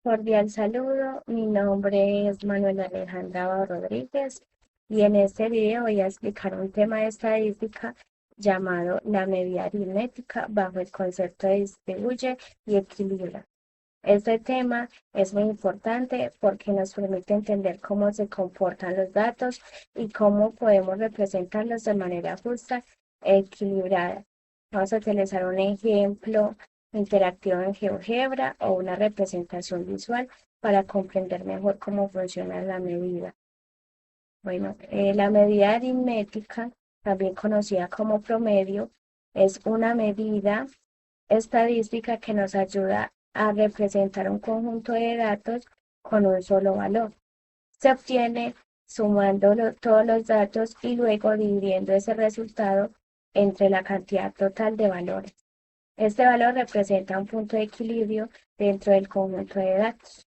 Cordial saludo, mi nombre es Manuela Alejandra Rodríguez y en este video voy a explicar un tema de estadística llamado la medida aritmética bajo el concepto de distribuye y equilibra. Este tema es muy importante porque nos permite entender cómo se comportan los datos y cómo podemos representarlos de manera justa e equilibrada. Vamos a utilizar un ejemplo interactivo en GeoGebra o una representación visual para comprender mejor cómo funciona la medida. Bueno, la medida aritmética, también conocida como promedio, es una medida estadística que nos ayuda a representar un conjunto de datos con un solo valor. Se obtiene sumando todos los datos y luego dividiendo ese resultado entre la cantidad total de valores. Este valor representa un punto de equilibrio dentro del conjunto de datos.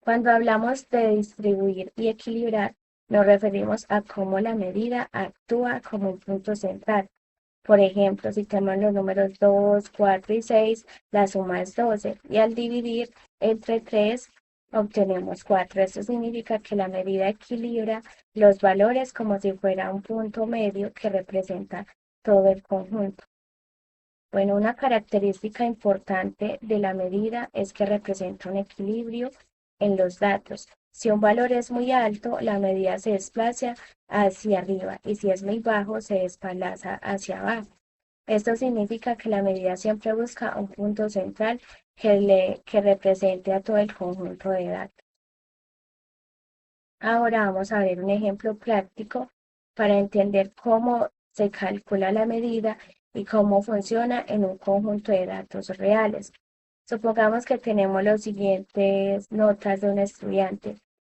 Cuando hablamos de distribuir y equilibrar, nos referimos a cómo la medida actúa como un punto central. Por ejemplo, si tenemos los números 2, 4 y 6, la suma es 12 y al dividir entre 3 obtenemos 4. Esto significa que la medida equilibra los valores como si fuera un punto medio que representa todo el conjunto. Bueno, una característica importante de la medida es que representa un equilibrio en los datos. Si un valor es muy alto, la medida se desplaza hacia arriba y si es muy bajo, se desplaza hacia abajo. Esto significa que la medida siempre busca un punto central que represente a todo el conjunto de datos. Ahora vamos a ver un ejemplo práctico para entender cómo se calcula la medida y cómo funciona en un conjunto de datos reales. Supongamos que tenemos las siguientes notas de un estudiante: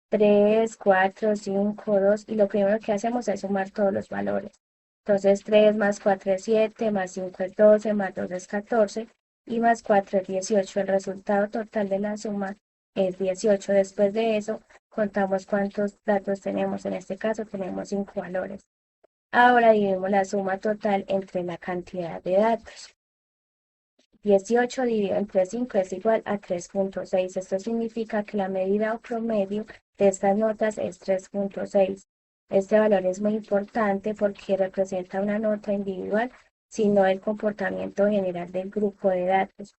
3, 4, 5, 2, y lo primero que hacemos es sumar todos los valores. Entonces 3 más 4 es 7, más 5 es 12, más 2 es 14 y más 4 es 18. El resultado total de la suma es 18. Después de eso, contamos cuántos datos tenemos. En este caso tenemos 5 valores. Ahora dividimos la suma total entre la cantidad de datos. 18 dividido entre 5 es igual a 3.6. Esto significa que la medida o promedio de estas notas es 3.6. Este valor es muy importante porque representa una nota individual, sino el comportamiento general del grupo de datos.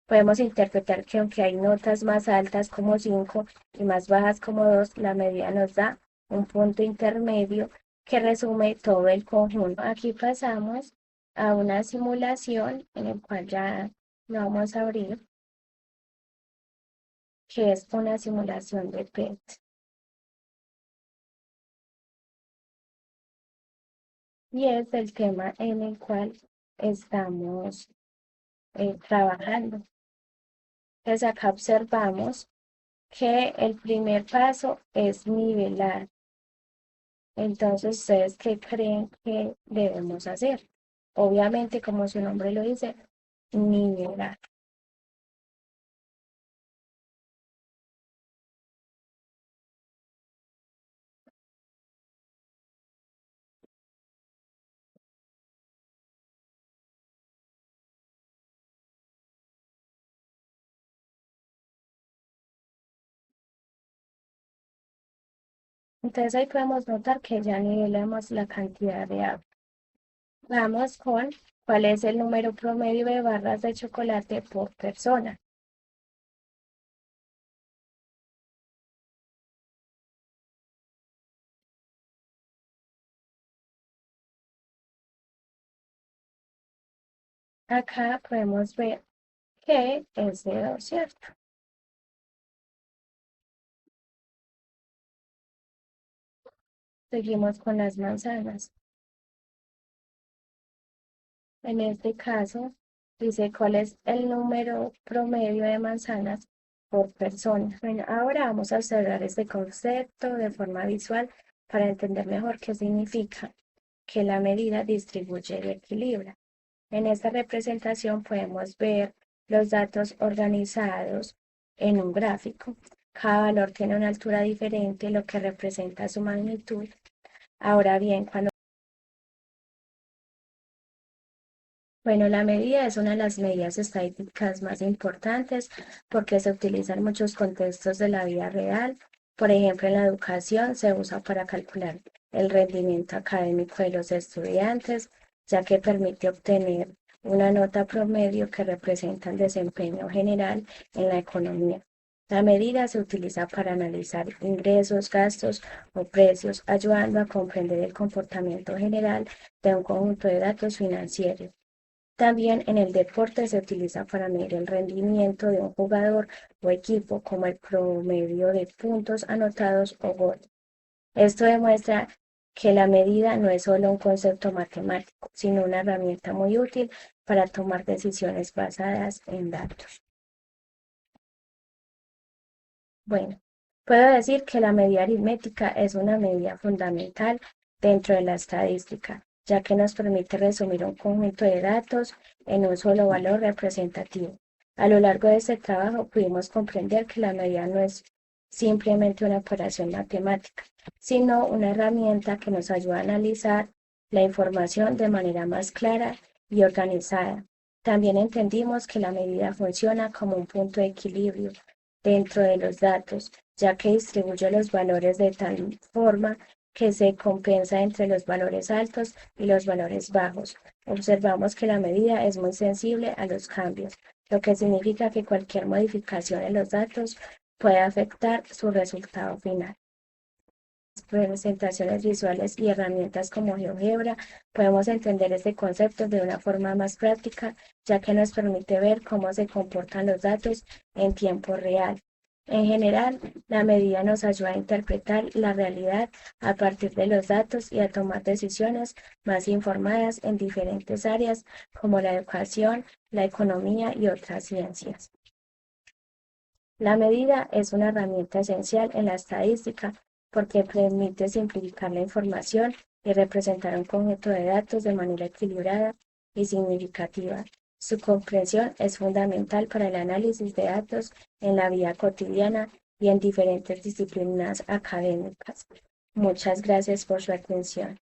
Podemos interpretar que aunque hay notas más altas como 5 y más bajas como 2, la medida nos da un punto intermedio que resume todo el conjunto. Aquí pasamos a una simulación en el cual ya lo vamos a abrir, que es una simulación de PET. Y es el tema en el cual estamos trabajando. Entonces acá observamos que el primer paso es nivelar. Entonces, ¿ustedes qué creen que debemos hacer? Obviamente, como su nombre lo dice, nivelar. Entonces ahí podemos notar que ya nivelamos la cantidad de agua. Vamos con cuál es el número promedio de barras de chocolate por persona. Acá podemos ver que es de 2, ¿cierto? Seguimos con las manzanas. En este caso, dice cuál es el número promedio de manzanas por persona. Bueno, ahora vamos a observar este concepto de forma visual para entender mejor qué significa que la medida distribuye y equilibra. En esta representación podemos ver los datos organizados en un gráfico. Cada valor tiene una altura diferente, lo que representa su magnitud. Ahora bien, cuando Bueno, la medida es una de las medidas estadísticas más importantes porque se utiliza en muchos contextos de la vida real. Por ejemplo, en la educación se usa para calcular el rendimiento académico de los estudiantes, ya que permite obtener una nota promedio que representa el desempeño general en la economía. La medida se utiliza para analizar ingresos, gastos o precios, ayudando a comprender el comportamiento general de un conjunto de datos financieros. También en el deporte se utiliza para medir el rendimiento de un jugador o equipo, como el promedio de puntos anotados o gol. Esto demuestra que la medida no es solo un concepto matemático, sino una herramienta muy útil para tomar decisiones basadas en datos. Bueno, puedo decir que la medida aritmética es una medida fundamental dentro de la estadística, ya que nos permite resumir un conjunto de datos en un solo valor representativo. A lo largo de este trabajo pudimos comprender que la medida no es simplemente una operación matemática, sino una herramienta que nos ayuda a analizar la información de manera más clara y organizada. También entendimos que la medida funciona como un punto de equilibrio dentro de los datos, ya que distribuye los valores de tal forma que se compensa entre los valores altos y los valores bajos. Observamos que la medida es muy sensible a los cambios, lo que significa que cualquier modificación en los datos puede afectar su resultado final. Presentaciones visuales y herramientas como GeoGebra, podemos entender este concepto de una forma más práctica, ya que nos permite ver cómo se comportan los datos en tiempo real. En general, la medida nos ayuda a interpretar la realidad a partir de los datos y a tomar decisiones más informadas en diferentes áreas como la educación, la economía y otras ciencias. La medida es una herramienta esencial en la estadística porque permite simplificar la información y representar un conjunto de datos de manera equilibrada y significativa. Su comprensión es fundamental para el análisis de datos en la vida cotidiana y en diferentes disciplinas académicas. Muchas gracias por su atención.